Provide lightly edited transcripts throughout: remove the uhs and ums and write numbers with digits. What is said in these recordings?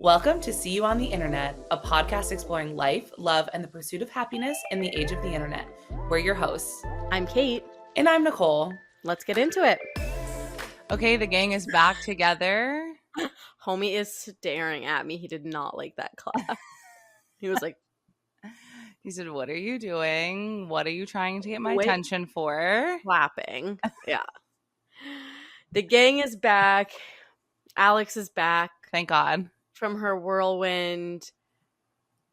Welcome to See You on the Internet, a podcast exploring life, love, and the pursuit of happiness in the age of the internet. We're your hosts. I'm Kate. And I'm Nicole. Let's get into it. Okay, the gang is back together. Homie is staring at me. He did not like that clap. He was like, he said, "What are you doing? What are you trying to get my attention for?" Clapping. Yeah. The gang is back. Alex is back. Thank God. From her whirlwind.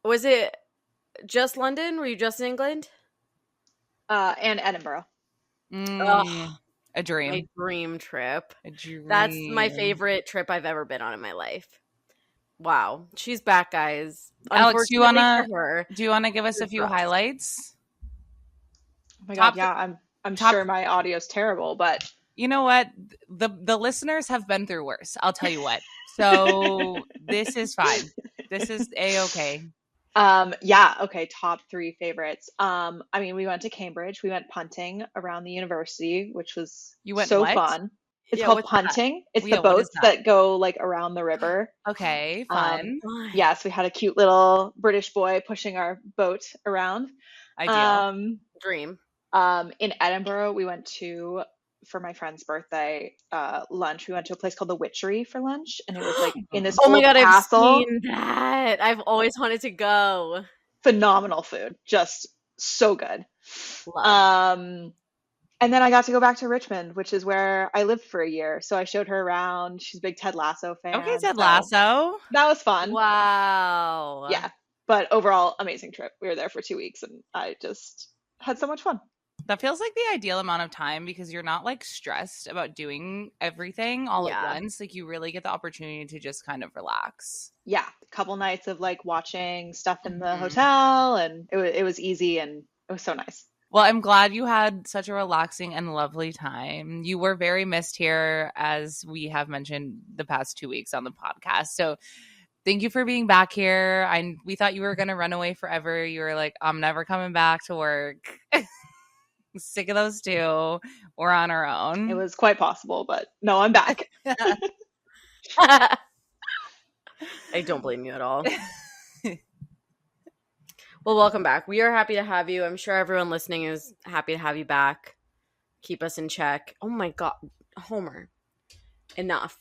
Was it just London? Were you just in England? And Edinburgh. A dream. My dream trip. A dream. That's my favorite trip I've ever been on in my life. Wow. She's back, guys. Alex, do you wanna give us a few highlights? Oh my God, yeah. I'm sure my audio's terrible, but you know what? The listeners have been through worse. I'll tell you what. So this is fine. This is A-okay. Yeah, okay, top 3 favorites. We went to Cambridge. We went punting around the university, which was so fun. It's called punting. That? It's the boats that go like around the river. Okay, fun. Yes, we had a cute little British boy pushing our boat around. Ideal. Dream. In Edinburgh, we went to, for my friend's birthday, lunch. We went to a place called the Witchery for lunch, and it was like in this oh my God, castle. I've seen that. I've always wanted to go. Phenomenal food, just so good. Love. And then I got to go back to Richmond, which is where I lived for a year. So I showed her around. She's a big Ted Lasso fan. Okay, Ted Lasso. That was fun. Wow. Yeah, but overall, amazing trip. We were there for 2 weeks, and I just had so much fun. That feels like the ideal amount of time because you're not like stressed about doing everything all at once. Like you really get the opportunity to just kind of relax. Yeah, a couple nights of like watching stuff in the hotel, and it was easy and it was so nice. Well, I'm glad you had such a relaxing and lovely time. You were very missed here, as we have mentioned the past 2 weeks on the podcast. So thank you for being back here. We thought you were going to run away forever. You were like, I'm never coming back to work. Sick of those two. We're on our own. It was quite possible, but no, I'm back. I don't blame you at all. Well, welcome back. We are happy to have you. I'm sure everyone listening is happy to have you back. Keep us in check. Oh my God, Homer. Enough.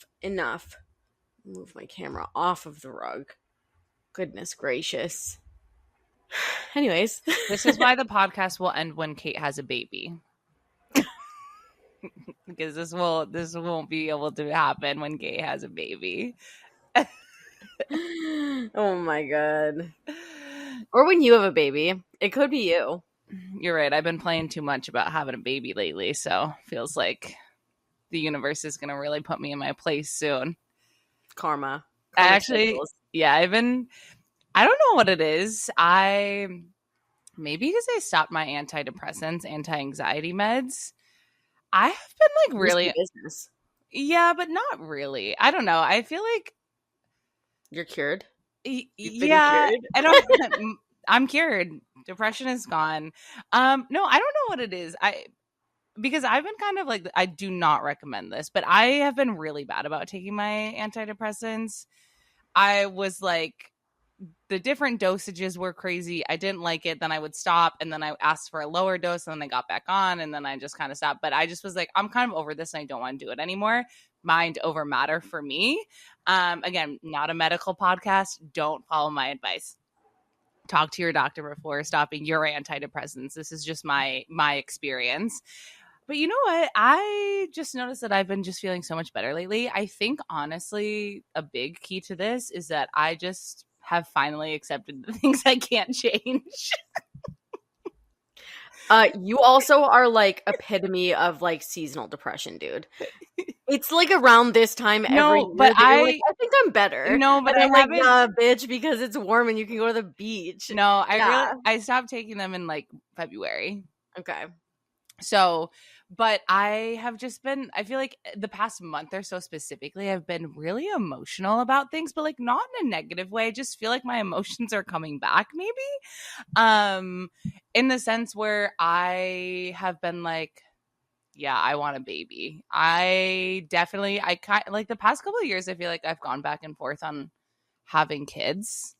Move my camera off of the rug. Goodness gracious. Anyways. This is why the podcast will end when Kate has a baby. Because this won't be able to happen when Kate has a baby. Oh my God. Or when you have a baby. It could be you. You're right. I've been playing too much about having a baby lately, so feels like the universe is going to really put me in my place soon. Karma. Actually, yeah, I don't know what it is. Maybe because I stopped my antidepressants, anti-anxiety meds. I have been like really business. Yeah, but not really. I don't know. I feel like you're cured. Yeah, cured? I'm cured. Depression is gone. No, I don't know what it is. Because I've been kind of like, I do not recommend this, but I have been really bad about taking my antidepressants. I was like, the different dosages were crazy. I didn't like it. Then I would stop, and then I asked for a lower dose, and then I got back on, and then I just kind of stopped. But I just was like, I'm kind of over this, and I don't want to do it anymore. Mind over matter for me. Again, not a medical podcast. Don't follow my advice. Talk to your doctor before stopping your antidepressants. This is just my experience. But you know what? I just noticed that I've been just feeling so much better lately. I think, honestly, a big key to this is that I just have finally accepted the things I can't change. You also are like epitome of like seasonal depression, dude. It's like around this time every year. But I think I'm better. No, but I'm like, nah, bitch, because it's warm and you can go to the beach. No, I stopped taking them in like February. Okay. So, but I have just been, I feel like the past month or so specifically, I've been really emotional about things, but like not in a negative way. I just feel like my emotions are coming back maybe. In the sense where I have been like, yeah, I want a baby. I kind like the past couple of years, I feel like I've gone back and forth on having kids.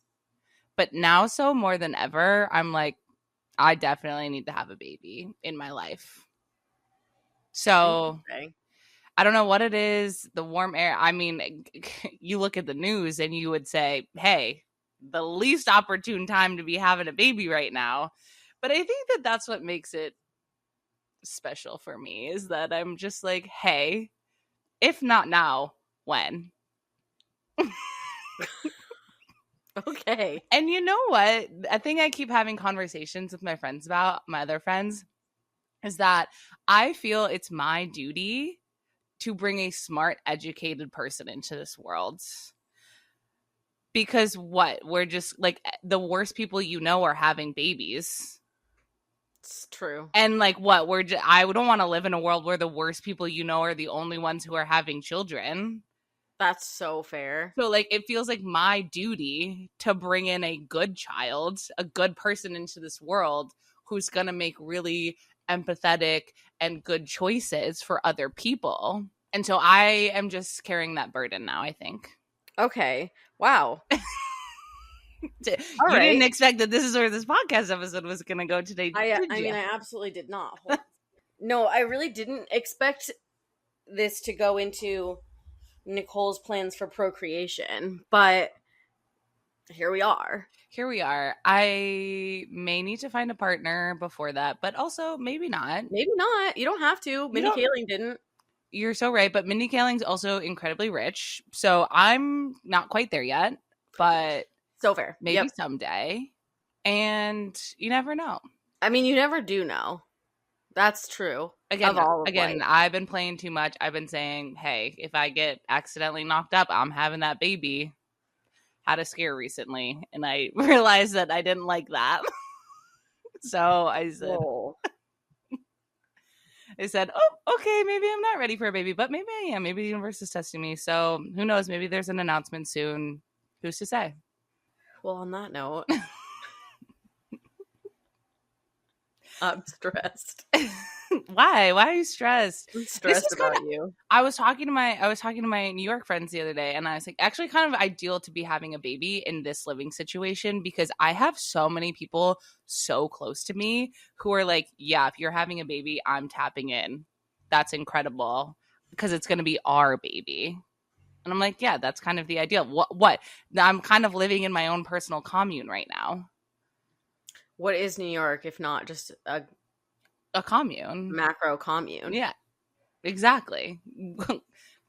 But now, so more than ever, I'm like, I definitely need to have a baby in my life. So I don't know what it is, the warm air. I mean, you look at the news and you would say, hey, the least opportune time to be having a baby right now. But I think that that's what makes it special for me, is that I'm just like, hey, if not now, when? Okay. And you know what? A thing I keep having conversations with my friends about, my other friends, is that I feel it's my duty to bring a smart, educated person into this world. Because what? We're just like the worst people you know are having babies. It's true. And like what? I don't want to live in a world where the worst people you know are the only ones who are having children. That's so fair. So like it feels like my duty to bring in a good child, a good person into this world who's going to make really empathetic and good choices for other people. And so I am just carrying that burden now, I think. Okay. Wow. Didn't expect that this is where this podcast episode was going to go today. I mean, I absolutely did not. No, I really didn't expect this to go into Nicole's plans for procreation, but here we are. I may need to find a partner before that, but also maybe not. Maybe not. You don't have to. Mindy Kaling didn't. You're so right, but Mindy Kaling's also incredibly rich, so I'm not quite there yet, but so fair. Maybe someday, and you never know. I mean, you never do know. That's true. Again, I've been playing too much. I've been saying, hey, if I get accidentally knocked up, I'm having that baby. Had a scare recently, and I realized that I didn't like that. So I said, oh, okay, maybe I'm not ready for a baby, but maybe I am. Maybe the universe is testing me. So who knows? Maybe there's an announcement soon. Who's to say? Well, on that note, I'm stressed. Why? Why are you stressed? I'm stressed about you. I was talking to my New York friends the other day, and I was like, actually kind of ideal to be having a baby in this living situation, because I have so many people so close to me who are like, yeah, if you're having a baby, I'm tapping in. That's incredible, because it's going to be our baby. And I'm like, yeah, that's kind of the ideal. What? I'm kind of living in my own personal commune right now. What is New York if not just a commune? Macro commune. Yeah, exactly.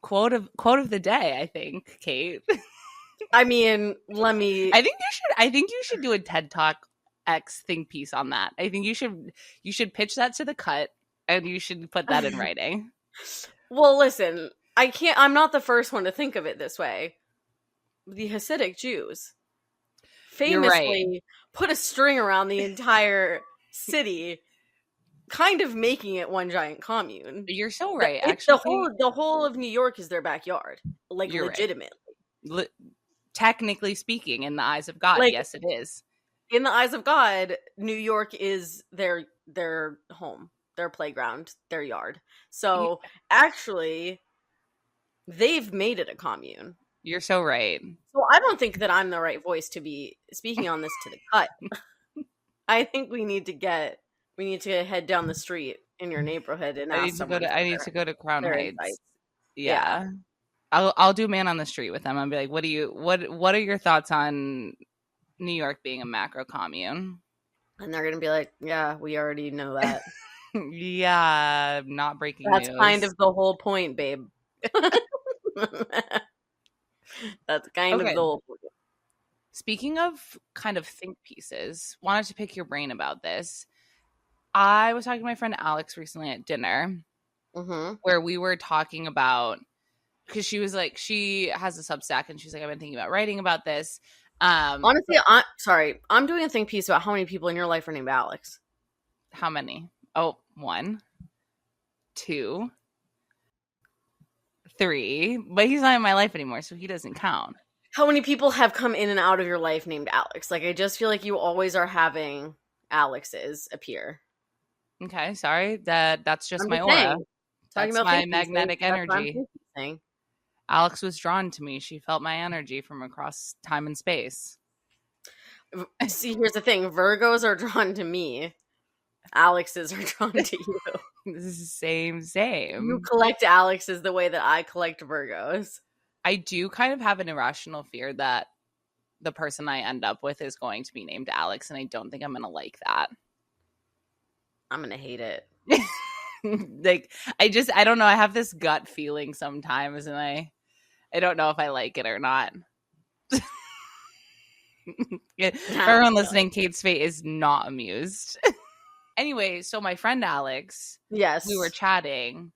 Quote of the day, I think, Kate. I mean, I think you should do a TED Talk X think piece on that. I think you should pitch that to the Cut, and you should put that in writing. Well, listen, I'm not the first one to think of it this way. The Hasidic Jews famously put a string around the entire city, kind of making it one giant commune. You're so right. Actually, the whole of New York is their backyard, like legitimately. Right. Technically speaking, in the eyes of God, yes, it is. In the eyes of God, New York is their home, their playground, their yard. So actually, they've made it a commune. You're so right. So I don't think that I'm the right voice to be speaking on this to the Cut. I think we need to head down the street in your neighborhood and ask someone. I need to go to Crown Heights. Yeah. I'll do man on the street with them. I'll be like, what are your thoughts on New York being a macro commune? And they're gonna be like, yeah, we already know that. Yeah, not breaking news. That's kind of the whole point, babe. That's kind of the whole point. Speaking of kind of think pieces, wanted to pick your brain about this. I was talking to my friend Alex recently at dinner, where we were talking about, because she was like, she has a Substack, and she's like, I've been thinking about writing about this. Honestly, I'm doing a think piece about how many people in your life are named Alex. How many? Oh, 1, 2, 3. But he's not in my life anymore, so he doesn't count. How many people have come in and out of your life named Alex? Like, I just feel like you always are having Alexes appear. Okay, sorry. That's just my aura. That's my magnetic energy. Alex was drawn to me. She felt my energy from across time and space. See, here's the thing. Virgos are drawn to me. Alexes are drawn to you. This is same. You collect Alexes the way that I collect Virgos. I do kind of have an irrational fear that the person I end up with is going to be named Alex, and I don't think I'm going to like that. I'm going to hate it. Like, I don't know. I have this gut feeling sometimes, and I don't know if I like it or not. For everyone listening, Kate's fate is not amused. Anyway, so my friend Alex, yes, we were chatting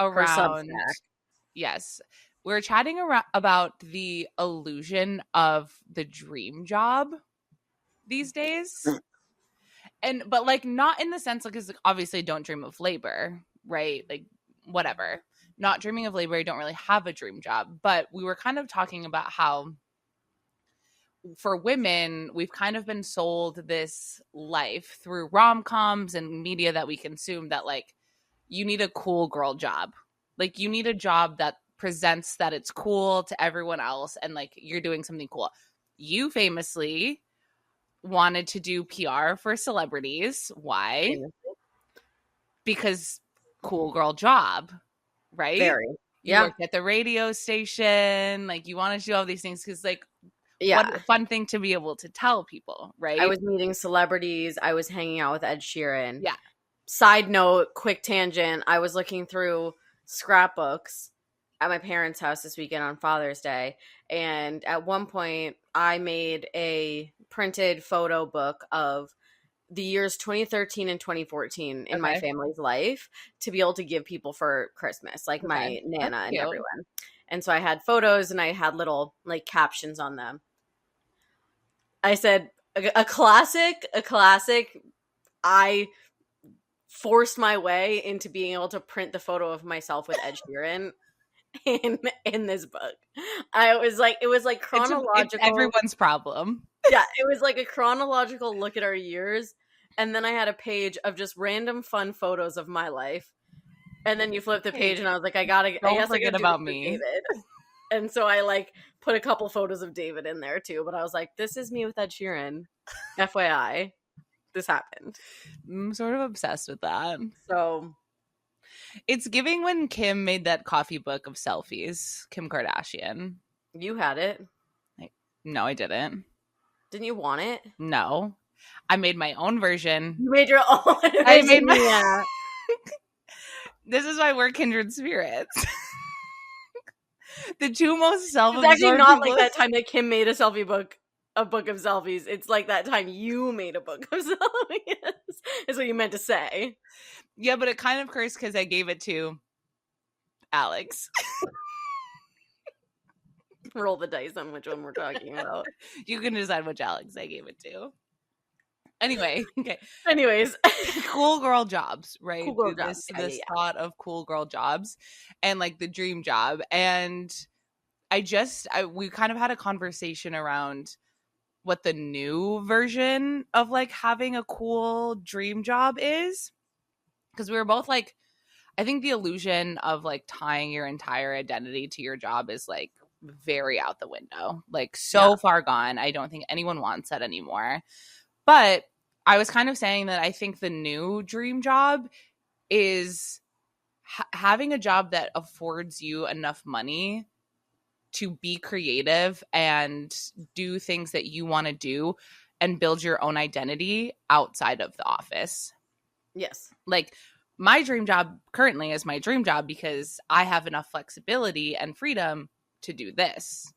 around. Yes, we were chatting about the illusion of the dream job these days. But like not in the sense like, because obviously don't dream of labor, right? Like whatever, not dreaming of labor. I don't really have a dream job, but we were kind of talking about how for women, we've kind of been sold this life through rom-coms and media that we consume that like you need a cool girl job. Like you need a job that presents that it's cool to everyone else and like you're doing something cool. You famously wanted to do PR for celebrities. Why? Because cool girl job, right? Very. You worked at the radio station. Like you wanted to do all these things because like what a fun thing to be able to tell people, right? I was meeting celebrities. I was hanging out with Ed Sheeran. Yeah. Side note, quick tangent. I was looking through scrapbooks at my parents' house this weekend on Father's Day. And at one point, I made a printed photo book of the years 2013 and 2014 in my family's life to be able to give people for Christmas, like my Nana and everyone. And so I had photos and I had little like captions on them. I said, a classic. I forced my way into being able to print the photo of myself with Ed Sheeran in this book. It was like chronological. It's everyone's problem. Yeah, it was like a chronological look at our years. And then I had a page of just random fun photos of my life. And then you flip the page and I was like, Don't forget about me. David. And so I like put a couple photos of David in there too. But I was like, this is me with Ed Sheeran. FYI, this happened. I'm sort of obsessed with that. So it's giving when Kim made that coffee book of selfies, Kim Kardashian. You had it. No, I didn't. Didn't you want it? No. I made my own version. You made your own version? I made my... Yeah. This is why we're kindred spirits. The two most self-absorbed. It's actually not like that time that Kim made a book of selfies. It's like that time you made a book of selfies. Is what you meant to say. Yeah, but it kind of cursed because I gave it to Alex. Roll the dice on which one we're talking about. You can decide which Alex I gave it to. Anyway, okay. Anyways, cool girl jobs, right? Cool girl jobs. This thought of cool girl jobs and like the dream job. And we kind of had a conversation around what the new version of like having a cool dream job is. Because we were both like, I think the illusion of like tying your entire identity to your job is like very out the window, like so far gone. I don't think anyone wants that anymore. But I was kind of saying that I think the new dream job is having a job that affords you enough money to be creative and do things that you want to do and build your own identity outside of the office. Yes. Like my dream job currently is my dream job because I have enough flexibility and freedom to do this.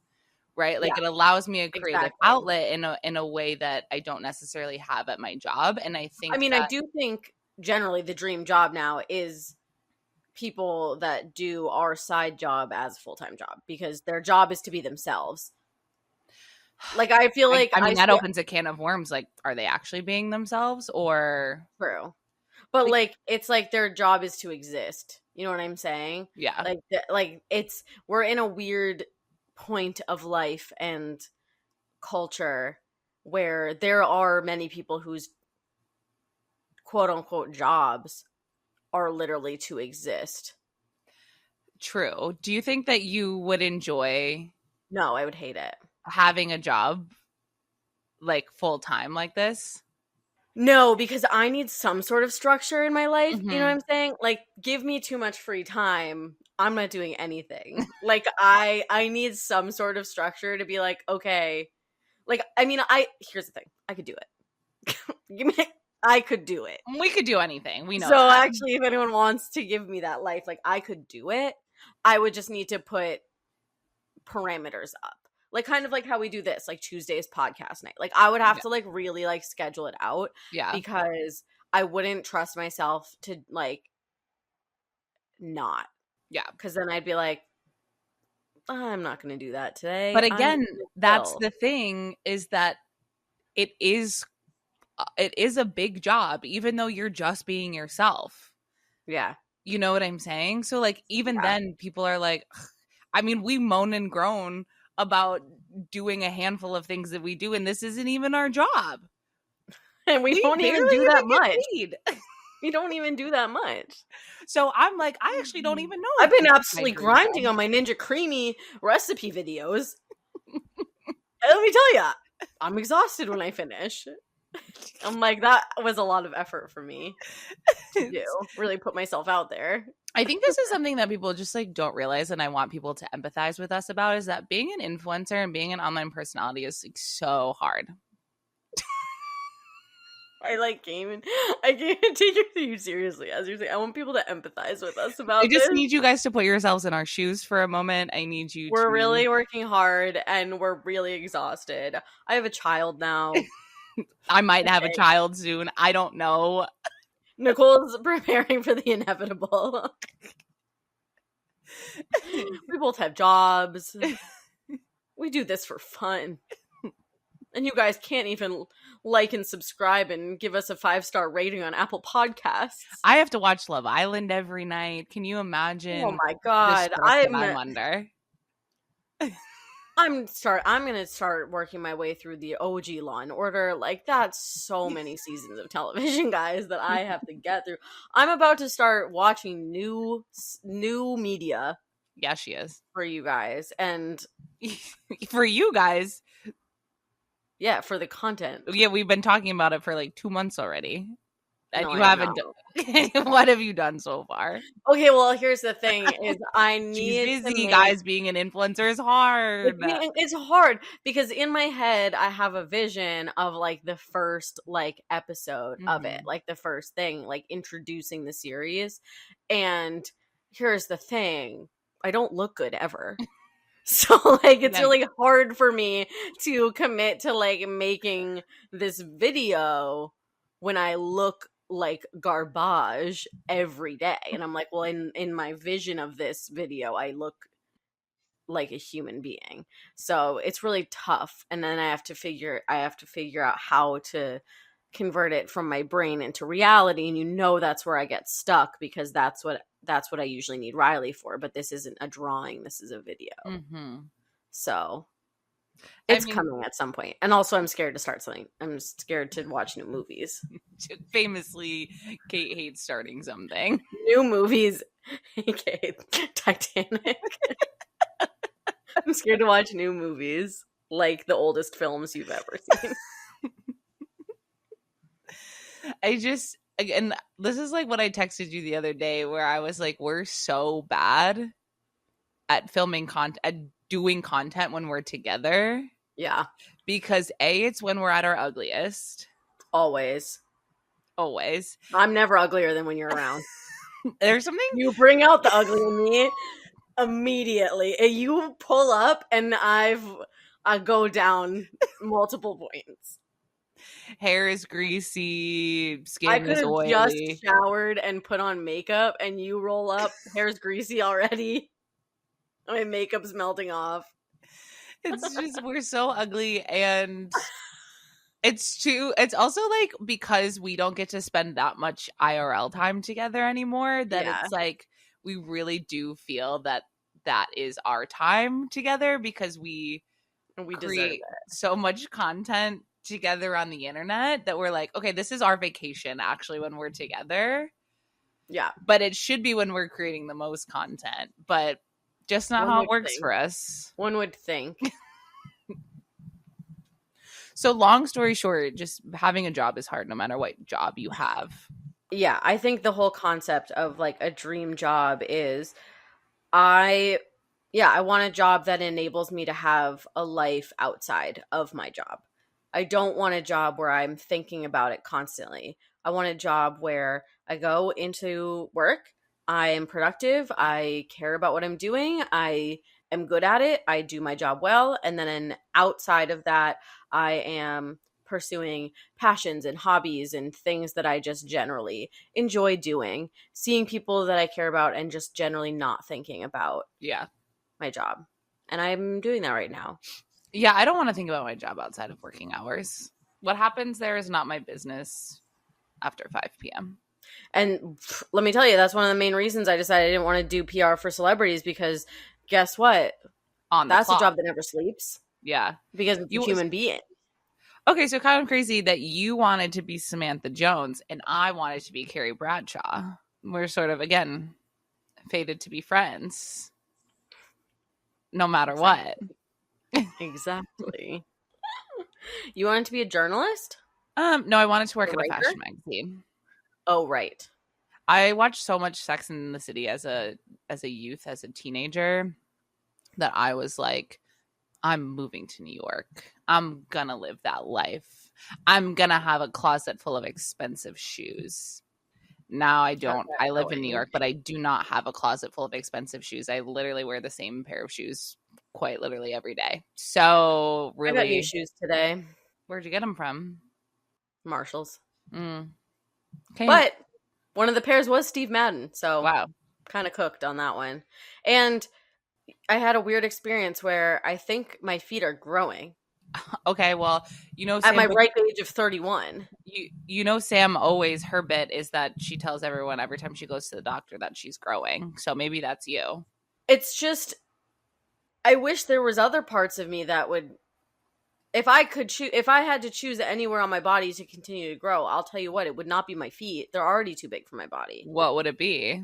Right? Like it allows me a creative outlet in a way that I don't necessarily have at my job. And I think I do think generally the dream job now is people that do our side job as a full-time job because their job is to be themselves. Like I feel like that opens a can of worms. Like, are they actually being themselves or true? But like it's like their job is to exist. You know what I'm saying? Yeah. Like we're in a weird point of life and culture where there are many people whose quote unquote jobs are literally to exist. True. Do you think that you would enjoy? No, I would hate it. Having a job like full time like this? No, because I need some sort of structure in my life. You know what I'm saying? Like, give me too much free time, I'm not doing anything. Like, I need some sort of structure to be like, okay. Like, I mean, here's the thing. I could do it. I could do it. We could do anything. We know so that. Actually, if anyone wants to give me that life, like, I could do it. I would just need to put parameters up. Like, kind of like how we do this, like Tuesday's podcast night. Like, I would have to like really like schedule it out. Yeah. Because I wouldn't trust myself to like not. Yeah. Because then I'd be like, I'm not going to do that today. But again, that's the thing, is that it is a big job, even though you're just being yourself. Yeah. You know what I'm saying? So like, even then people are like, I mean, we moan and groan about doing a handful of things that we do, and this isn't even our job. And we don't even do that much. We don't even do that much. So I'm like, I actually don't even know. I've been absolutely grinding on my Ninja Creamy recipe videos. And let me tell ya, I'm exhausted when I finish. I'm like, that was a lot of effort for me to do. Really put myself out there. I think this is something that people just like don't realize, and I want people to empathize with us about, is that being an influencer and being an online personality is like so hard. I like gaming. I can't take you seriously, as you're saying. I want people to empathize with us about this. I just need you guys to put yourselves in our shoes for a moment. I need you We're really working hard, and we're really exhausted. I have a child now. I might have a child soon. I don't know. Nicole's preparing for the inevitable. We both have jobs. We do this for fun. And you guys can't even like and subscribe and give us a 5-star rating on Apple Podcasts. I have to watch Love Island every night. Can you imagine? Oh my god, I'm under. I'm gonna start working my way through the OG Law and Order. Like, that's so many seasons of television, guys, that I have to get through. I'm about to start watching new media. Yeah, she is. For you guys. And for you guys. Yeah, for the content. Yeah, we've been talking about it for like 2 months already. And you haven't done. What have you done so far? Okay, well, here's the thing: is I need. She's busy, guys. Being an influencer is hard. It's hard because in my head I have a vision of like the first like episode of it, like the first thing, like introducing the series. And here's the thing: I don't look good ever. So like it's really hard for me to commit to like making this video when I look like garbage every day. And I'm like, well, in my vision of this video, I look like a human being. So it's really tough. And then I have to figure out how to convert it from my brain into reality. And that's where I get stuck, because that's what I usually need Riley for. But this isn't a drawing. This is a video. So it's coming at some point. And also I'm scared to start something. I'm scared to watch new movies. Famously, Kate hates starting something. New movies, aka Titanic. I'm scared to watch new movies, like the oldest films you've ever seen. And this is like what I texted you the other day, where I was like, we're so bad at filming content, at doing content when we're together. Yeah. Because it's when we're at our ugliest. Always. I'm never uglier than when you're around. There's something. You bring out the ugly in me immediately. You pull up and I go down multiple points. Hair is greasy, skin is oily. I could have just showered and put on makeup, and you roll up, hair's greasy already. My makeup's melting off. It's just, we're so ugly, and it's also like, because we don't get to spend that much IRL time together anymore, that it's like, we really do feel that is our time together, because we create so much content together on the internet that we're like, okay, this is our vacation actually when we're together. Yeah. But it should be when we're creating the most content, but just not how it works for us. One would think. So long story short, just having a job is hard no matter what job you have. Yeah, I think the whole concept of like a dream job is I want a job that enables me to have a life outside of my job. I don't want a job where I'm thinking about it constantly. I want a job where I go into work, I am productive, I care about what I'm doing, I am good at it, I do my job well, and then outside of that, I am pursuing passions and hobbies and things that I just generally enjoy doing, seeing people that I care about, and just generally not thinking about my job. And I'm doing that right now. Yeah, I don't want to think about my job outside of working hours. What happens there is not my business after 5 p.m. And let me tell you, that's one of the main reasons I decided I didn't want to do PR for celebrities, because guess what? That's a job that never sleeps. Yeah. Because it's a human being. Okay, so kind of crazy that you wanted to be Samantha Jones and I wanted to be Carrie Bradshaw. We're sort of, again, fated to be friends. No matter what. Exactly. You wanted to be a journalist? No, I wanted to work at a fashion magazine. Oh, right. I watched so much Sex and the City as a youth, as a teenager, that I was like, I'm moving to New York. I'm gonna live that life. I'm gonna have a closet full of expensive shoes. Now I don't. I live in New York, but I do not have a closet full of expensive shoes. I literally wear the same pair of shoes quite literally every day. So really, I got new shoes today. Where'd you get them from? Marshalls. Okay. But one of the pairs was Steve Madden, so wow, kind of cooked on that one. And I had a weird experience where I think my feet are growing. Okay, well, Sam, at my ripe age of 31. Sam always, her bit is that she tells everyone every time she goes to the doctor that she's growing. So maybe that's you. It's just, I wish there was other parts of me that would, if I had to choose anywhere on my body to continue to grow, I'll tell you what, it would not be my feet. They're already too big for my body. What would it be?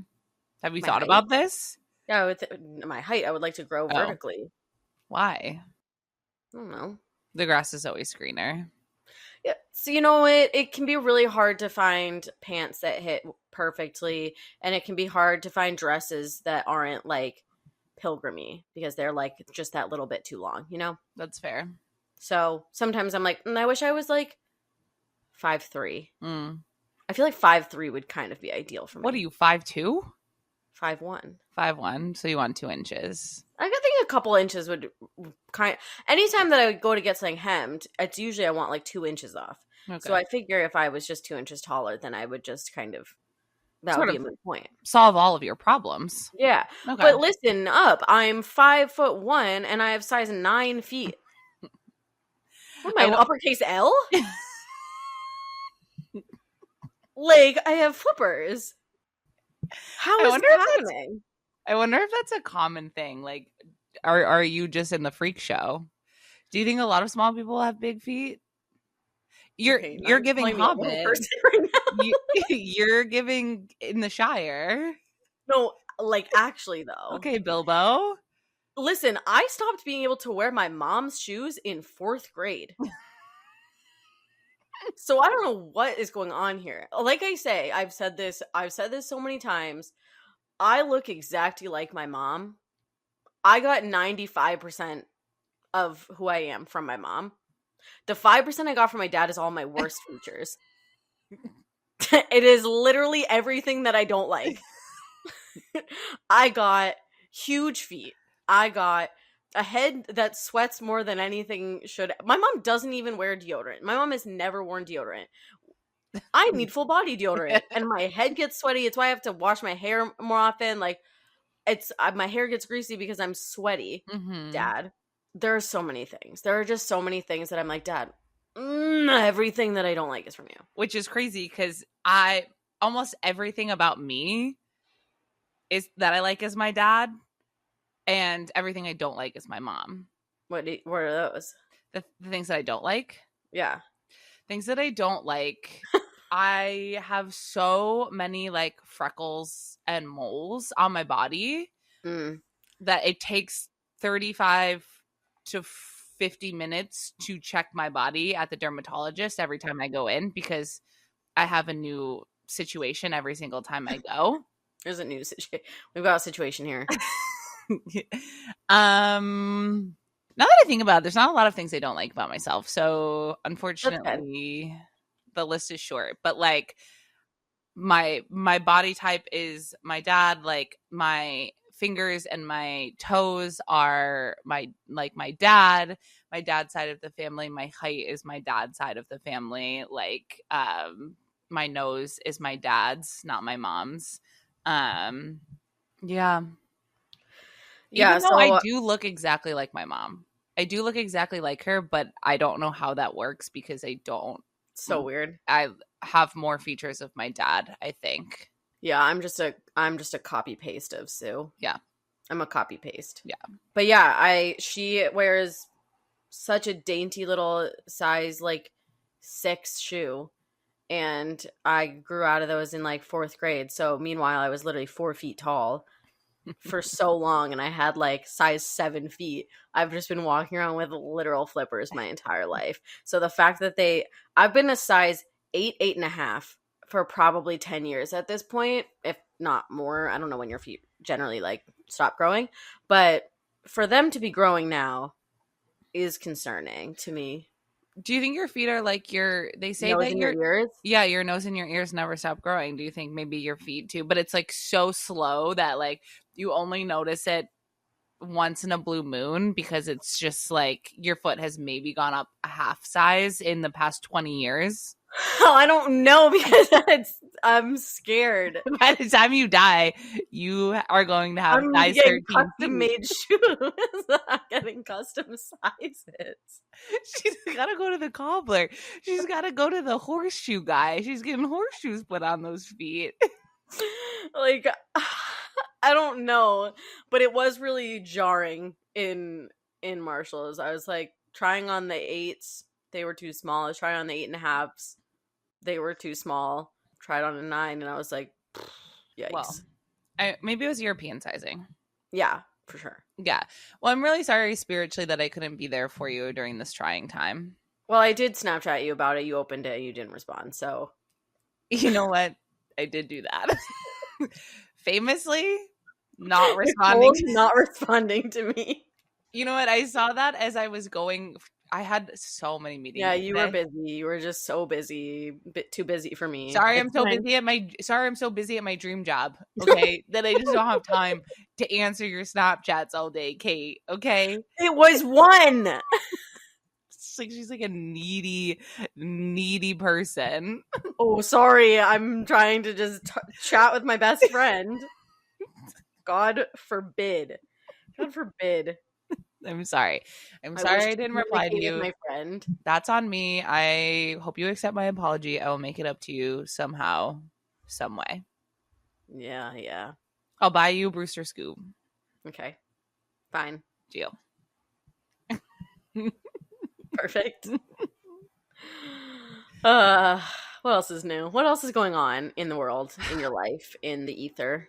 Have you thought about this? Yeah, with my height, I would like to grow vertically. Why? I don't know. The grass is always greener. Yeah. So, it can be really hard to find pants that hit perfectly, and it can be hard to find dresses that aren't like pilgrimy because they're like just that little bit too long, That's fair. So sometimes I'm like, I wish I was like 5'3". I feel like 5'3" would kind of be ideal for me. What are you, 5'2"? 5'1". 5'1", so you want 2 inches. I think a couple inches would anytime that I go to get something hemmed, it's usually I want like 2 inches off. Okay. So I figure if I was just 2 inches taller, then I would just kind of, that would be a moot point. Solve all of your problems. Yeah. Okay. But listen up, I'm 5'1" and I have size 9 feet. What am I, an uppercase L? Like, I have flippers. How is that happening? I wonder if that's a common thing. Like, are you just in the freak show? Do you think a lot of small people have big feet? You're giving Hobbit. Right now. You're giving in the Shire. No, like actually though. Okay, Bilbo. Listen, I stopped being able to wear my mom's shoes in 4th grade. So I don't know what is going on here. Like I say, I've said this so many times. I look exactly like my mom. I got 95% of who I am from my mom. The 5% I got from my dad is all my worst features. It is literally everything that I don't like. I got huge feet. I got a head that sweats more than anything should. My mom doesn't even wear deodorant. My mom has never worn deodorant. I need full body deodorant, and my head gets sweaty. It's why I have to wash my hair more often. Like, my hair gets greasy because I'm sweaty. Dad, there are so many things. There are just so many things that I'm like, Dad, everything that I don't like is from you. Which is crazy because almost everything about me is that I like is my dad, and everything I don't like is my mom. What are those? The things that I don't like? Yeah. Things that I don't like I have so many like freckles and moles on my body that it takes 35 to 50 minutes to check my body at the dermatologist every time I go in, because I have a new situation every single time I go. There's a new situation. We've got a situation here. Now that I think about it, there's not a lot of things I don't like about myself. So unfortunately, the list is short. But like my body type is my dad. Like my fingers and my toes are my dad. My dad's side of the family. My height is my dad's side of the family. Like my nose is my dad's, not my mom's. Yeah. Even though I do look exactly like my mom. I do look exactly like her, but I don't know how that works because I don't. So weird. I have more features of my dad, I think. Yeah, I'm just a copy paste of Sue. Yeah. I'm a copy paste. Yeah. But yeah, she wears such a dainty little size like 6 shoe. And I grew out of those in like 4th grade. So meanwhile, I was literally 4 feet tall for so long, and I had like size 7 feet. I've just been walking around with literal flippers my entire life. So the fact that I've been a size 8, 8.5 for probably 10 years at this point, if not more. I don't know when your feet generally like stop growing, but for them to be growing now is concerning to me. Do you think your feet are like they say nose that your ears? Yeah, your nose and your ears never stop growing. Do you think maybe your feet too? But it's like so slow that like you only notice it once in a blue moon, because it's just like your foot has maybe gone up a half size in the past 20 years. Oh, I don't know, because I'm scared. By the time you die, you are going to have size 13 custom made shoes. I'm getting custom sizes. She's got to go to the cobbler. She's got to go to the horseshoe guy. She's getting horseshoes put on those feet. Like, I don't know, but it was really jarring in Marshalls. I was like trying on the 8s. They were too small. I was trying on the 8.5s. They were too small. Tried on a 9, and I was like, yikes. Well, maybe it was European sizing. Yeah, for sure. Yeah. Well, I'm really sorry spiritually that I couldn't be there for you during this trying time. Well, I did Snapchat you about it. You opened it. You didn't respond. So, you know what? I did do that. Famously, not responding. Not responding to me. You know what? I saw that as I was going. I had so many meetings. Yeah, you were busy. You were just so busy. Bit too busy for me. Sorry, I'm so busy at my dream job. Okay, that I just don't have time to answer your Snapchats all day, Kate. Okay, it was one. It's like she's like a needy person. Oh, sorry. I'm trying to just chat with my best friend. God forbid. God forbid. I'm sorry. I'm sorry I didn't reply to you. My friend. That's on me. I hope you accept my apology. I will make it up to you somehow, some way. Yeah. I'll buy you a Brewster Scoop. Okay. Fine. Deal. Perfect. What else is new? What else is going on in the world, in your life, in the ether?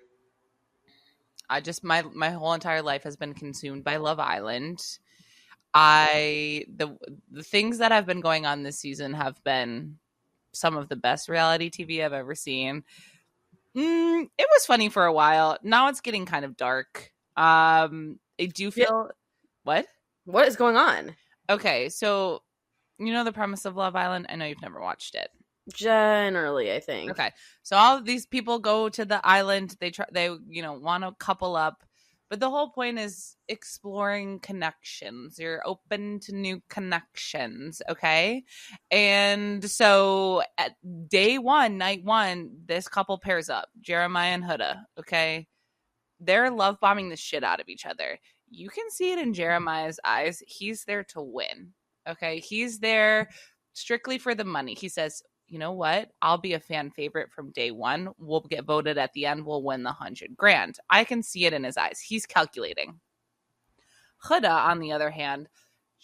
I just my whole entire life has been consumed by Love Island. The things that have been going on this season have been some of the best reality TV I've ever seen. It was funny for a while. Now it's getting kind of dark. I do feel What is going on? Okay, so you know the premise of Love Island? I know you've never watched it. Generally, I think. Okay. So all of these people go to the island. They want to couple up. But the whole point is exploring connections. You're open to new connections, okay? And so at day 1, night 1, this couple pairs up, Jeremiah and Huda, okay? They're love bombing the shit out of each other. You can see it in Jeremiah's eyes. He's there to win, okay? He's there strictly for the money. He says, you know what? I'll be a fan favorite from day 1. We'll get voted at the end. We'll win the $100,000. I can see it in his eyes. He's calculating. Huda, on the other hand,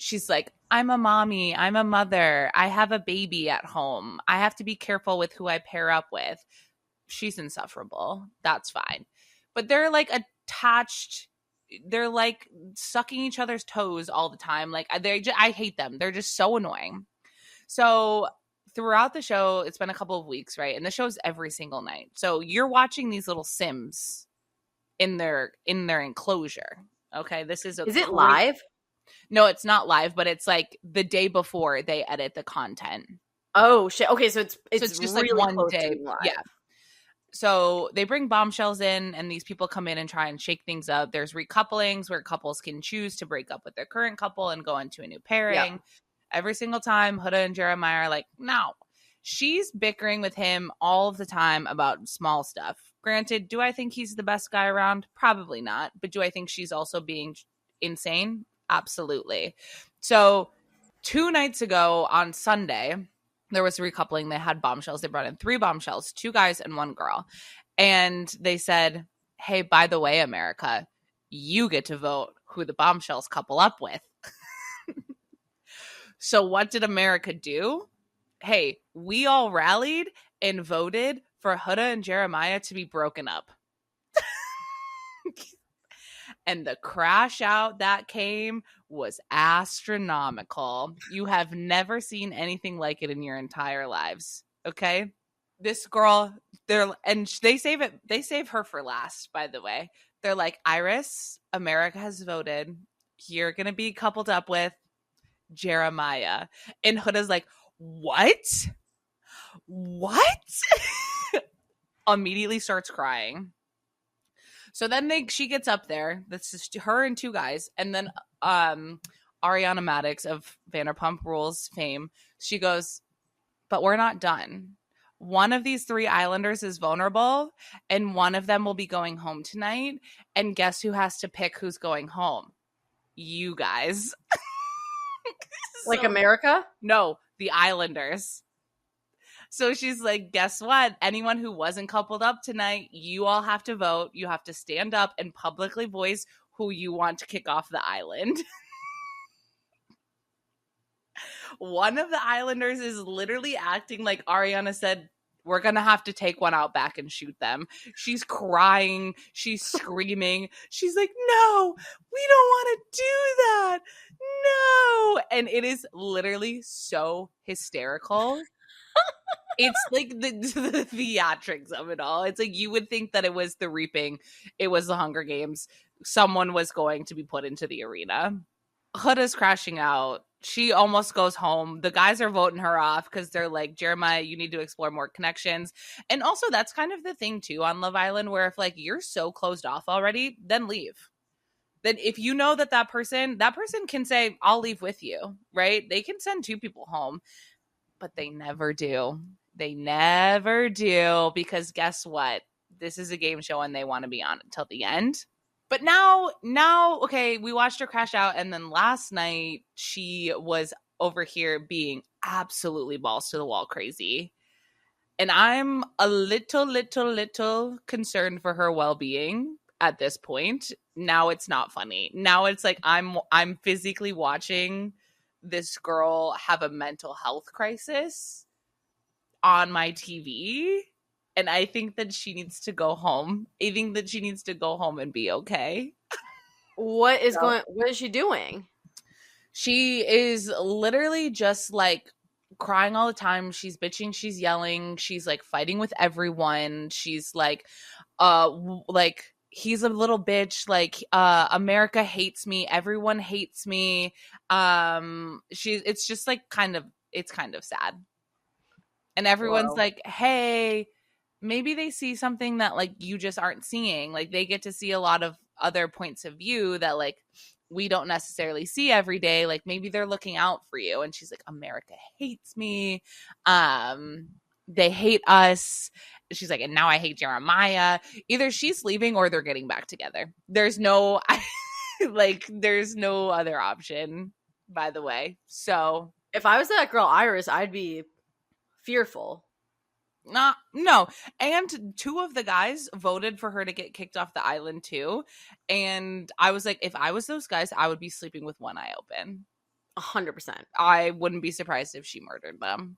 she's like, I'm a mommy, I'm a mother, I have a baby at home, I have to be careful with who I pair up with. She's insufferable. That's fine. But they're like attached. They're like sucking each other's toes all the time. Like I hate them. They're just so annoying. So throughout the show, it's been a couple of weeks, right? And the show's every single night. So you're watching these little Sims in their enclosure. Okay, this is it live? No, it's not live, but it's like the day before they edit the content. Oh shit! Okay, so it's just really like one close day. To live. Yeah. So they bring bombshells in, and these people come in and try and shake things up. There's recouplings where couples can choose to break up with their current couple and go into a new pairing. Yep. Every single time, Huda and Jeremiah are like, no. She's bickering with him all of the time about small stuff. Granted, do I think he's the best guy around? Probably not. But do I think she's also being insane? Absolutely. So 2 nights ago on Sunday, there was a recoupling. They had bombshells. They brought in 3 bombshells, 2 guys and 1 girl. And they said, hey, by the way, America, you get to vote who the bombshells couple up with. So what did America do? Hey, we all rallied and voted for Huda and Jeremiah to be broken up. And the crash out that came was astronomical. You have never seen anything like it in your entire lives. Okay? This girl, they save her for last, by the way. They're like, Iris, America has voted. You're going to be coupled up with Jeremiah. And Huda's like, what? Immediately starts crying. So then she gets up there. That's just her and 2 guys. And then Ariana Madix of Vanderpump Rules fame, she goes, but we're not done. One of these 3 islanders is vulnerable, and one of them will be going home tonight. And guess who has to pick who's going home? You guys. Like America? No, the islanders. So she's like, guess what? Anyone who wasn't coupled up tonight, you all have to vote. You have to stand up and publicly voice who you want to kick off the island. One of the islanders is literally acting like Ariana said, we're going to have to take one out back and shoot them. She's crying. She's screaming. She's like, no, we don't want to do that. No. And it is literally so hysterical. It's like the theatrics of it all. It's like you would think that it was The Reaping. It was the Hunger Games. Someone was going to be put into the arena. Huda's crashing out. She almost goes home. The guys are voting her off because they're like, Jeremiah, you need to explore more connections. And also that's kind of the thing too on Love Island, where if like you're so closed off already, then leave. Then if you know that person can say, I'll leave with you, right? They can send 2 people home, but they never do. They never do, because guess what? This is a game show and they want to be on until the end. But now, okay, we watched her crash out, and then last night she was over here being absolutely balls to the wall crazy. And I'm a little concerned for her well-being at this point. Now it's not funny. Now it's like I'm physically watching this girl have a mental health crisis on my TV. And I think that she needs to go home. I think that she needs to go home and be okay. What is she doing? She is literally just like crying all the time. She's bitching, she's yelling, she's like fighting with everyone. She's like he's a little bitch, like America hates me, everyone hates me. It's just like it's kind of sad. And everyone's like, hey, maybe they see something that like you just aren't seeing. Like they get to see a lot of other points of view that like we don't necessarily see every day. Like maybe they're looking out for you. And she's like, America hates me. They hate us. She's like, and now I hate Jeremiah. Either she's leaving or they're getting back together. There's no there's no other option, by the way. So if I was that girl Iris, I'd be fearful. No. And 2 of the guys voted for her to get kicked off the island too. And I was like, if I was those guys, I would be sleeping with one eye open. 100%. I wouldn't be surprised if she murdered them.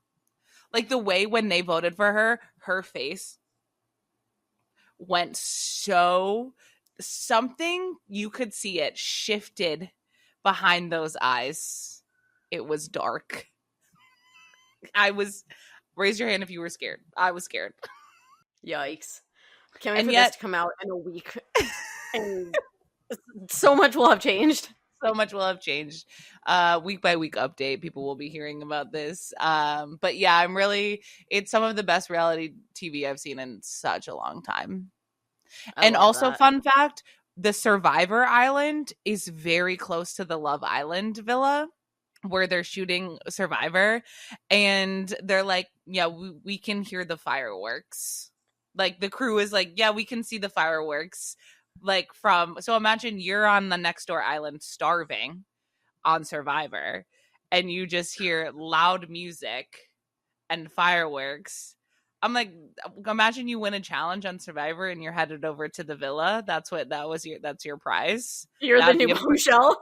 Like, the way when they voted for her face went so... Something, you could see it, shifted behind those eyes. It was dark. Raise your hand if you were scared. I was scared. Yikes. Can't wait for this to come out in a week. And so much will have changed. So much will have changed. Week by week update. People will be hearing about this. But yeah, it's some of the best reality TV I've seen in such a long time. And also, that. Fun fact, the Survivor Island is very close to the Love Island villa where they're shooting Survivor. And they're like, yeah, we can hear the fireworks. Like, the crew is like, yeah, we can see the fireworks. Like, so imagine you're on the next door island starving on Survivor, and you just hear loud music and fireworks. I'm like, imagine you win a challenge on Survivor and you're headed over to the villa. That's your prize. You're the new bombshell.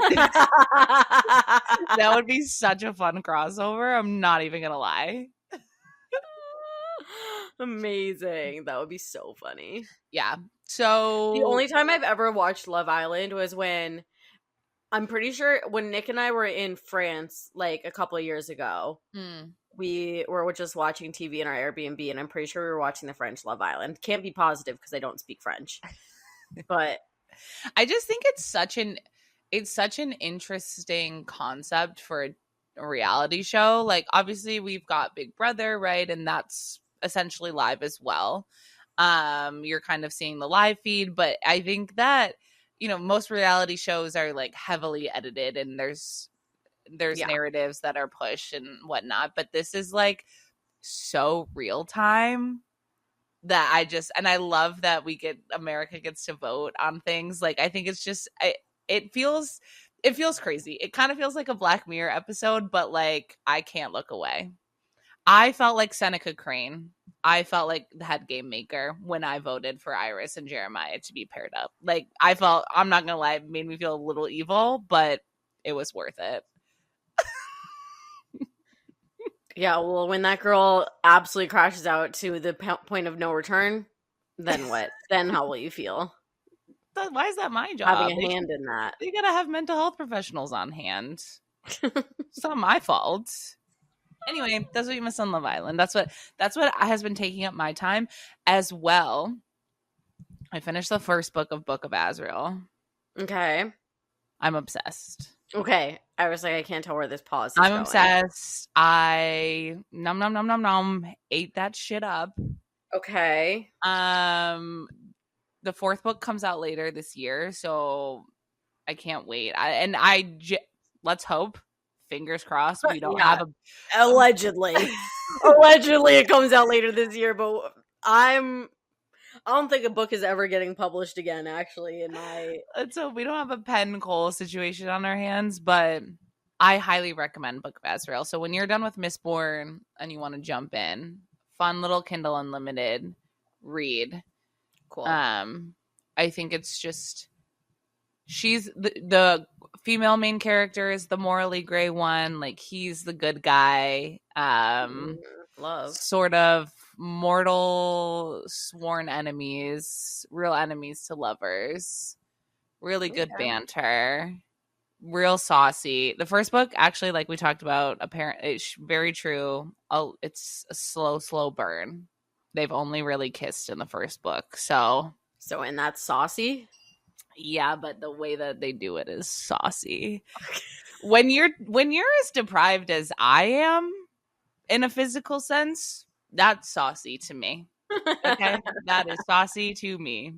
That would be such a fun crossover. I'm not even gonna lie. Amazing. That would be so funny. Yeah. So the only time I've ever watched Love Island was when, I'm pretty sure when Nick and I were in France like a couple of years ago. We were just watching TV in our Airbnb, and I'm pretty sure we were watching the French Love Island. Can't be positive because I don't speak French. But I just think it's such an interesting concept for a reality show. Like, obviously we've got Big Brother, right? And that's essentially live as well. You're kind of seeing the live feed, but I think that, most reality shows are like heavily edited, and there's narratives that are pushed and whatnot, but this is like so real time that I love that America gets to vote on things. Like, I think it's just, it feels crazy. It kind of feels like a Black Mirror episode, but like, I can't look away. I felt like Seneca Crane. I felt like the head game maker when I voted for Iris and Jeremiah to be paired up. Like, I'm not gonna lie, it made me feel a little evil, but it was worth it. Yeah, well, when that girl absolutely crashes out to the point of no return, then what? Then how will you feel? Why is that my job? Having a hand in that. You gotta have mental health professionals on hand. It's not my fault. Anyway, that's what you miss on Love Island. That's what has been taking up my time as well. I finished the first book of Azrael. Okay. I'm obsessed. Okay. I was like, I can't tell where this pause is I'm going. obsessed. I ate that shit up. Okay. The fourth book comes out later this year, so I can't wait. Let's hope, fingers crossed, we don't have allegedly it comes out later this year, but I don't think a book is ever getting published again, actually. Let's hope we don't have a Penn Cole situation on our hands, but I highly recommend Book of Azrael. So when you're done with Mistborn and you want to jump in, fun little Kindle Unlimited read. Cool. I think it's just, she's the female main character is the morally gray one. Like, he's the good guy. Love. Sort of mortal sworn enemies, real enemies to lovers. Really good banter. Real saucy. The first book, actually, like we talked about, apparently, it's very true. It's a slow burn. They've only really kissed in the first book. So, and that's saucy? Yeah, but the way that they do it is saucy. When you're as deprived as I am in a physical sense, that's saucy to me. Okay? That is saucy to me.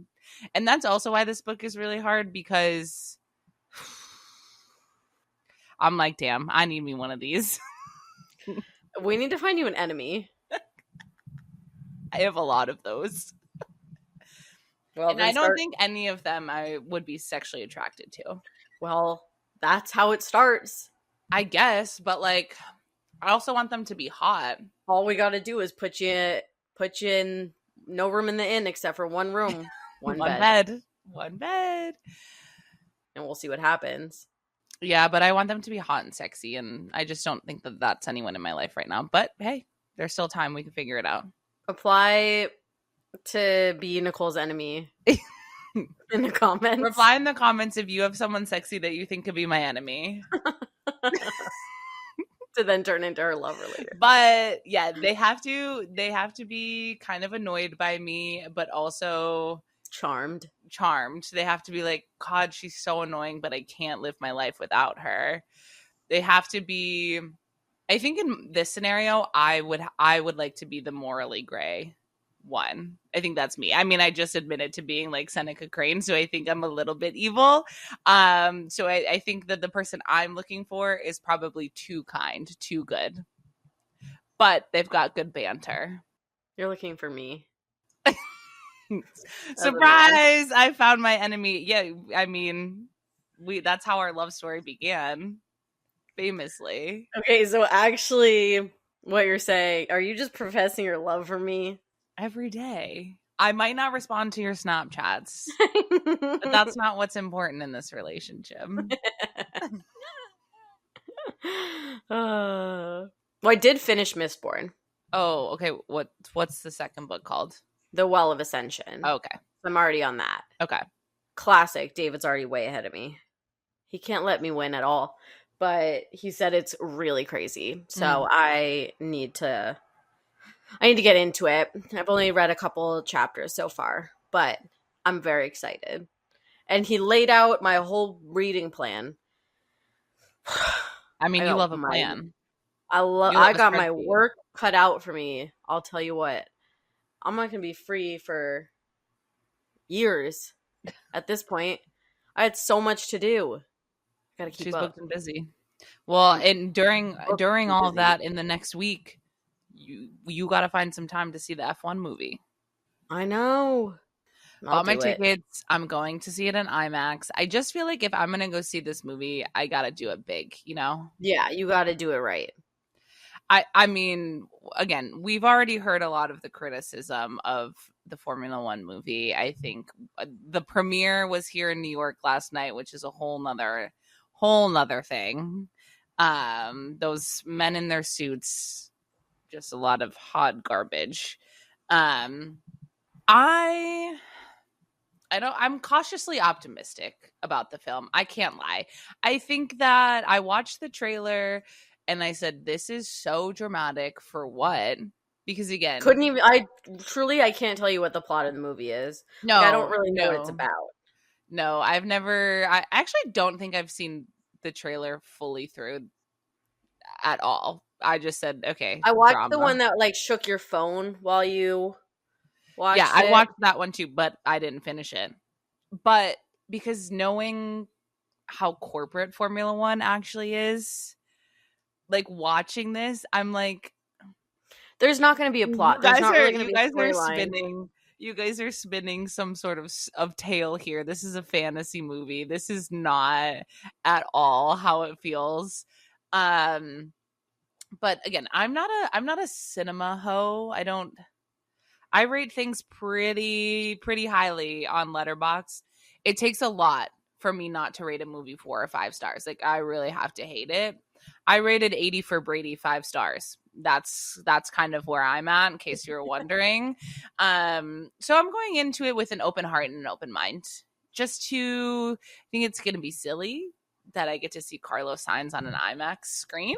And that's also why this book is really hard, because I'm like, damn, I need me one of these. We need to find you an enemy. I have a lot of those. Well, and I don't think any of them I would be sexually attracted to. Well, that's how it starts, I guess. But like, I also want them to be hot. All we got to do is put you in no room in the inn except for one room, one bed, one bed, and we'll see what happens. Yeah, but I want them to be hot and sexy, and I just don't think that that's anyone in my life right now. But hey, there's still time. We can figure it out. Apply to be Nicole's enemy in the comments. Reply in the comments if you have someone sexy that you think could be my enemy. To then turn into her lover later. But yeah, they have to be kind of annoyed by me, but also charmed. They have to be like, God, she's so annoying, but I can't live my life without her. They have to be, I think in this scenario, I would like to be the morally gray one. I think that's me. I mean, I just admitted to being like Seneca Crane, so I think I'm a little bit evil. So I think that the person I'm looking for is probably too kind, too good. But they've got good banter. You're looking for me. Surprise! I found my enemy. Yeah, I mean, that's how our love story began. Famously. Okay, so actually what you're saying, are you just professing your love for me? Every day. I might not respond to your Snapchats, but that's not what's important in this relationship. Well, I did finish Mistborn. Oh, okay. What's the second book called? The Well of Ascension. Okay. I'm already on that. Okay. Classic. David's already way ahead of me. He can't let me win at all. But he said it's really crazy. So I need to get into it. I've only read a couple chapters so far, but I'm very excited. And he laid out my whole reading plan. I mean, you love a plan. I got my work cut out for me. I'll tell you what. I'm not going to be free for years at this point. I had so much to do. Got to keep She's up. booked and busy. Well, and during all of that in the next week, you got to find some time to see the F1 movie. I know. Bought my tickets. I'm going to see it in IMAX. I just feel like if I'm going to go see this movie, I got to do it big, you know? Yeah, you got to do it right. I mean, again, we've already heard a lot of the criticism of the Formula One movie. I think the premiere was here in New York last night, which is a whole nother thing. Those men in their suits, just a lot of hot garbage. I'm cautiously optimistic about the film. I can't lie. I think that I watched the trailer and I said, this is so dramatic for what? Because again, I can't tell you what the plot of the movie is. No, I don't really know what it's about. No, I actually don't think I've seen the trailer fully through at all. I just said, okay. I watched the one that like shook your phone while you watched it. I watched that one too, but I didn't finish it. But because knowing how corporate Formula One actually is, like watching this, I'm like, there's not going to be a plot. There's not really going to be a storyline. You guys are spinning some sort of tale here. This is a fantasy movie. This is not at all how it feels. But again, I'm not a cinema hoe. I rate things pretty highly on Letterboxd. It takes a lot for me not to rate a movie 4 or 5 stars. Like, I really have to hate it. I rated 80 for Brady 5 stars. That's kind of where I'm at, in case you were wondering. So I'm going into it with an open heart and an open mind. Just to think it's going to be silly that I get to see Carlos Sainz on an IMAX screen.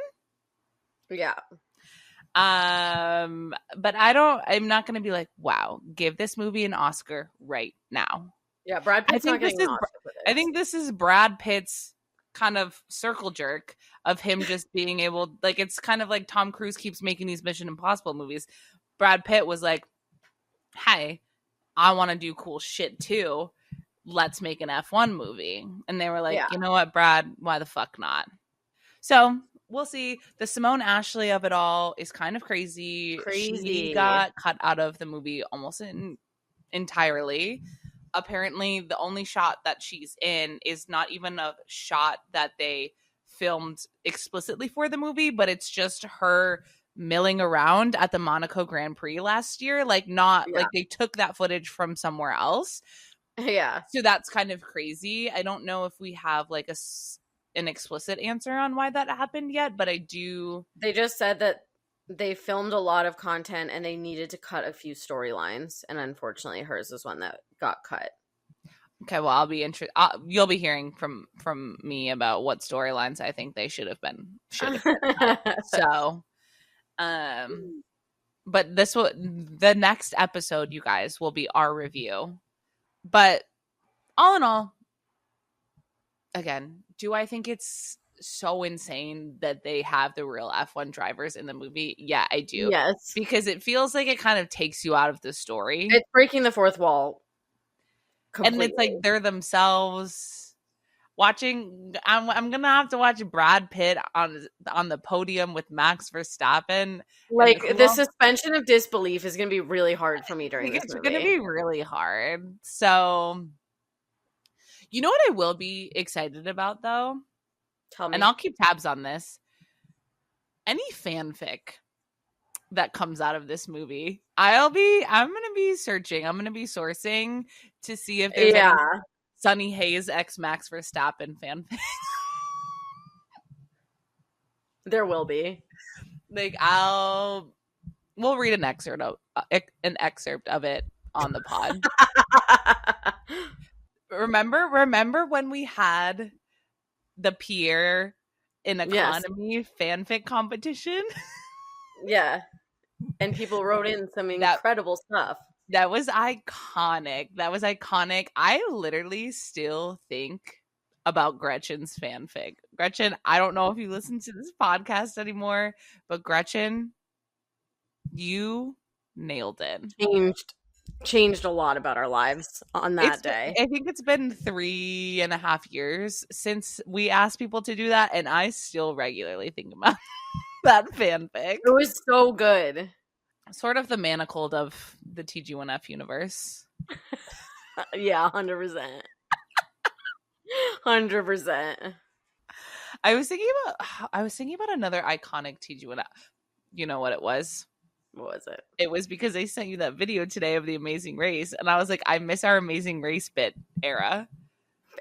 Yeah. But I'm not going to be like, wow, give this movie an Oscar right now. Yeah, Brad Pitt's not getting an Oscar for this. I think this is Brad Pitt's kind of circle jerk of him just being able, like, it's kind of like Tom Cruise keeps making these Mission Impossible movies. Brad Pitt was like, hey, I want to do cool shit too. Let's make an F1 movie. And they were like, You know what, Brad, why the fuck not? So we'll see. The Simone Ashley of it all is kind of crazy. She got cut out of the movie almost entirely. Apparently, the only shot that she's in is not even a shot that they filmed explicitly for the movie, but it's just her milling around at the Monaco Grand Prix last year. Like, like they took that footage from somewhere else. Yeah. So that's kind of crazy. I don't know if we have like an explicit answer on why that happened yet, but I do. They just said that they filmed a lot of content and they needed to cut a few storylines, and unfortunately hers is one that got cut. Okay, well, I'll be interested. You'll be hearing from me about what storylines I think they should have been cut. So, but the next episode, you guys, will be our review. But all in all, again, do I think it's so insane that they have the real F1 drivers in the movie? Yeah, I do. Yes. Because it feels like it kind of takes you out of the story. It's breaking the fourth wall completely. And it's like they're themselves watching. I'm gonna have to watch Brad Pitt on the podium with Max Verstappen. Like, the suspension of disbelief is gonna be really hard for me during this movie. It's gonna be really hard. So, you know what I will be excited about, though? Tell me. And I'll keep tabs on this. Any fanfic that comes out of this movie, I'm gonna be searching. I'm gonna be sourcing to see if there's any Sunny Hayes x Max Verstappen fanfic. There will be. Like, we'll read an excerpt of it on the pod. Remember when we had the Pierre in Economy fanfic competition? Yeah. And people wrote in some incredible stuff. That was iconic. I literally still think about Gretchen's fanfic. Gretchen, I don't know if you listen to this podcast anymore, but Gretchen, you nailed it. Changed a lot about our lives on that day. I think it's been 3.5 years since we asked people to do that, and I still regularly think about that fanfic. It was so good. Sort of the manacled of the TG1F universe. Yeah, 100%. 100%. I was thinking about another iconic TG1F. You know what it was? What was it? It was because they sent you that video today of the Amazing Race, and I was like, I miss our Amazing Race bit era.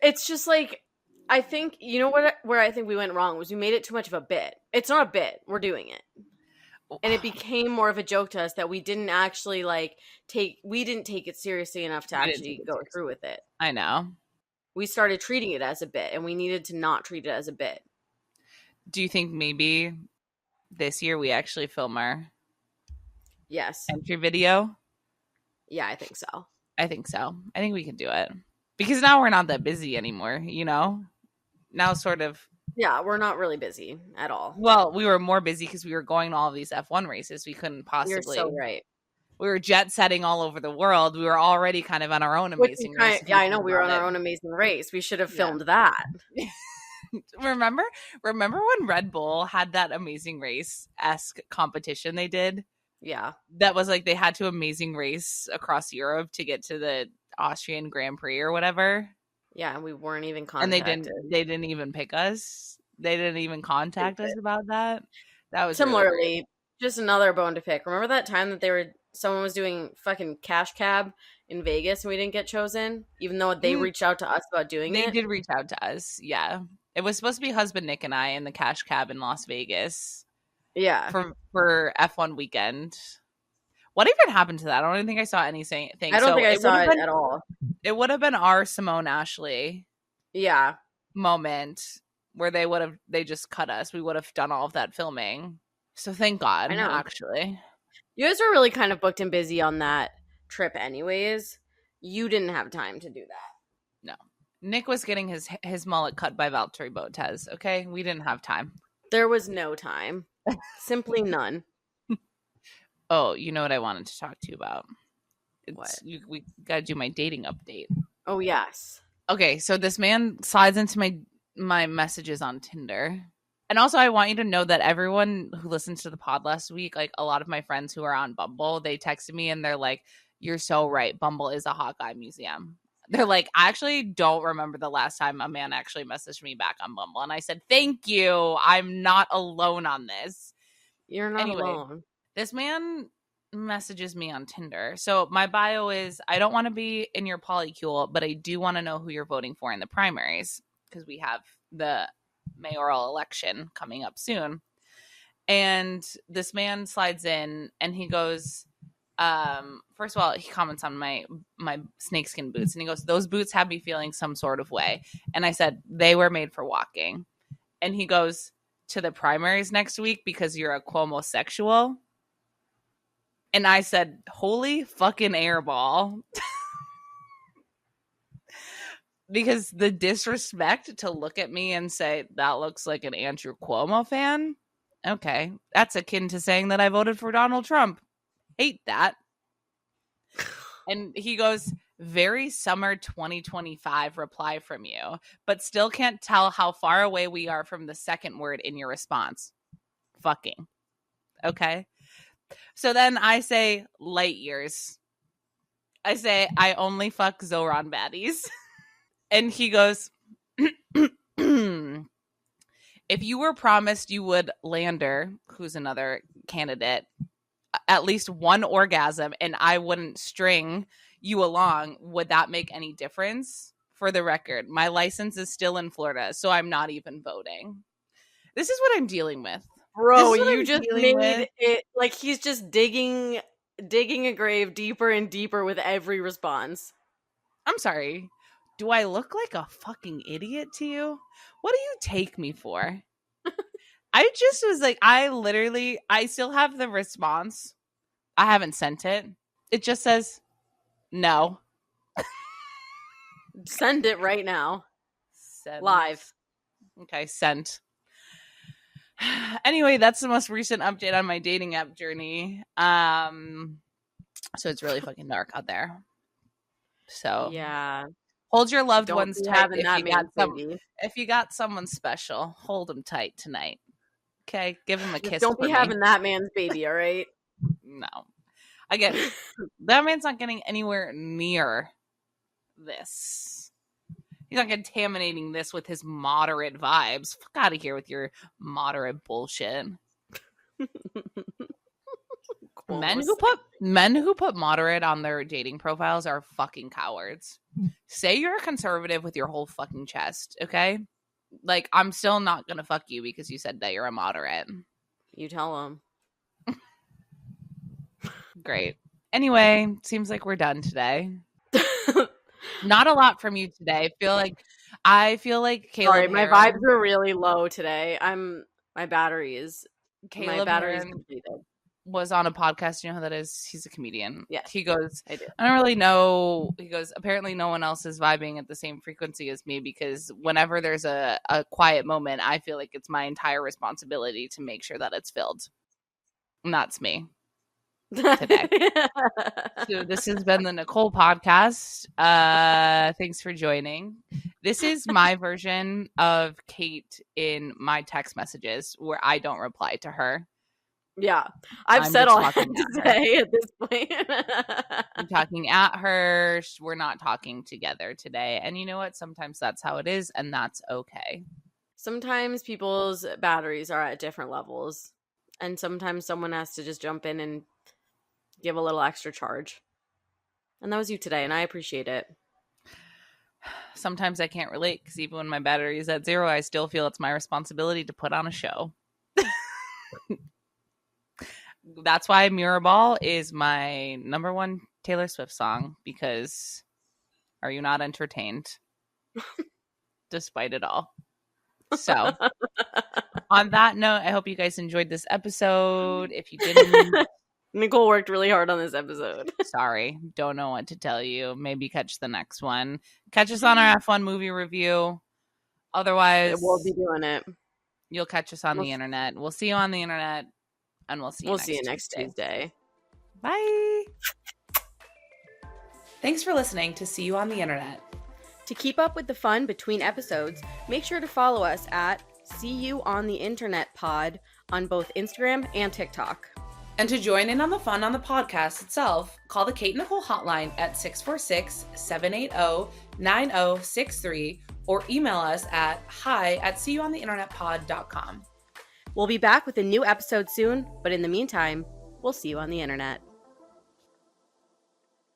It's just like, I think, you know what? Where I think we went wrong was we made it too much of a bit. It's not a bit. We're doing it. And it became more of a joke to us that we didn't actually we didn't take it seriously enough to actually go through with it. I know. We started treating it as a bit, and we needed to not treat it as a bit. Do you think maybe this year we actually film our entry video? Yeah, I think so. I think we can do it. Because now we're not that busy anymore, you know? Now sort of. Yeah, we're not really busy at all. Well, we were more busy because we were going to all of these F1 races. We couldn't possibly. You're so right. We were jet setting all over the world. We were already kind of on our own Amazing Race. Yeah, I know. We were on our own Amazing Race. We should have filmed that. Remember when Red Bull had that Amazing Race-esque competition they did? Yeah. That was like they had to Amazing Race across Europe to get to the Austrian Grand Prix or whatever. Yeah, and we weren't even contacted. And they didn't even pick us. They didn't even contact us about that. That was similarly really just another bone to pick. Remember that time that someone was doing fucking cash cab in Vegas and we didn't get chosen, even though they reached out to us about doing it? They did reach out to us. Yeah, it was supposed to be husband Nick and I in the cash cab in Las Vegas. Yeah, for F1 weekend. What even happened to that? I don't even think I saw anything. I don't think I saw it at all. It would have been our Simone Ashley moment where they just cut us. We would have done all of that filming. So thank God, I know. Actually. You guys were really kind of booked and busy on that trip anyways. You didn't have time to do that. No. Nick was getting his mullet cut by Valtteri Bottas, okay? We didn't have time. There was no time. Simply none. Oh, you know what I wanted to talk to you about? What? We got to do my dating update. Oh, yes. Okay, so this man slides into my messages on Tinder. And also, I want you to know that everyone who listened to the pod last week, like a lot of my friends who are on Bumble, they texted me and they're like, you're so right. Bumble is a hot guy museum. They're like, I actually don't remember the last time a man actually messaged me back on Bumble. And I said, thank you. I'm not alone on this. You're not alone. This man messages me on Tinder. So my bio is, I don't want to be in your polycule, but I do want to know who you're voting for in the primaries because we have the mayoral election coming up soon. And this man slides in and he goes, first of all, he comments on my snakeskin boots, and he goes, "Those boots have me feeling some sort of way." And I said, "They were made for walking." And he goes, "To the primaries next week because you're a Cuomo-sexual?" And I said, "Holy fucking airball." Because the disrespect to look at me and say, "That looks like an Andrew Cuomo fan." Okay. That's akin to saying that I voted for Donald Trump. Hate that. And he goes, "Very summer 2025 reply from you, but still can't tell how far away we are from the second word in your response. Fucking." Okay. So then I say light years. I say, "I only fuck Zoran baddies." And he goes, "If you were promised you would Lander," who's another candidate, "at least one orgasm and I wouldn't string you along, would that make any difference? For the record, my license is still in Florida, so I'm not even voting." This is what I'm dealing with. Bro, you just made it like he's just digging a grave deeper and deeper with every response. I'm sorry. Do I look like a fucking idiot to you? What do you take me for? I just was like, I still have the response. I haven't sent it. It just says, no. Send it right now. Send. Live. Okay, sent. Anyway, that's the most recent update on my dating app journey. So it's really fucking dark out there. So yeah. Hold your loved ones tight if you got someone special. Hold them tight tonight. Okay, give them a kiss. Don't be having that man's baby, all right? No. Again, that man's not getting anywhere near this. He's not contaminating this with his moderate vibes. Fuck out of here with your moderate bullshit. Men who put moderate on their dating profiles are fucking cowards. Say you're a conservative with your whole fucking chest, okay? Like, I'm still not gonna fuck you because you said that you're a moderate. You tell him. Great. Anyway, seems like we're done today. Not a lot from you today. I feel like Caleb. Sorry, my vibes are really low today. My batteries. Caleb my batteries completed. Was on a podcast. You know who that is? He's a comedian. Yeah. He goes, I do. I don't really know. He goes, apparently no one else is vibing at the same frequency as me because whenever there's a quiet moment, I feel like it's my entire responsibility to make sure that it's filled. And that's me today. So this has been the Nicole podcast. Thanks for joining. This is my version of Kate in my text messages where I don't reply to her. Yeah, I've said all I have to say at this point. I'm talking at her. We're not talking together today. And you know what? Sometimes that's how it is, and that's okay. Sometimes people's batteries are at different levels, and sometimes someone has to just jump in and give a little extra charge. And that was you today, and I appreciate it. Sometimes I can't relate because even when my battery is at 0, I still feel it's my responsibility to put on a show. That's why Mirrorball is my number one Taylor Swift song, because are you not entertained? Despite it all. So, on that note, I hope you guys enjoyed this episode. If you didn't, Nicole worked really hard on this episode. Sorry, don't know what to tell you. Maybe catch the next one. Catch us on our F1 movie review. Otherwise, we'll be doing it. You'll catch us on the internet. We'll see you on the internet. And we'll see you next Tuesday. Bye. Thanks for listening to See You on the Internet. To keep up with the fun between episodes, make sure to follow us at See You on the Internet Pod on both Instagram and TikTok. And to join in on the fun on the podcast itself, call the Kate Nicole hotline at 646-780-9063 or email us at hi@seeyouontheinternetpod.com. We'll be back with a new episode soon, but in the meantime, we'll see you on the internet.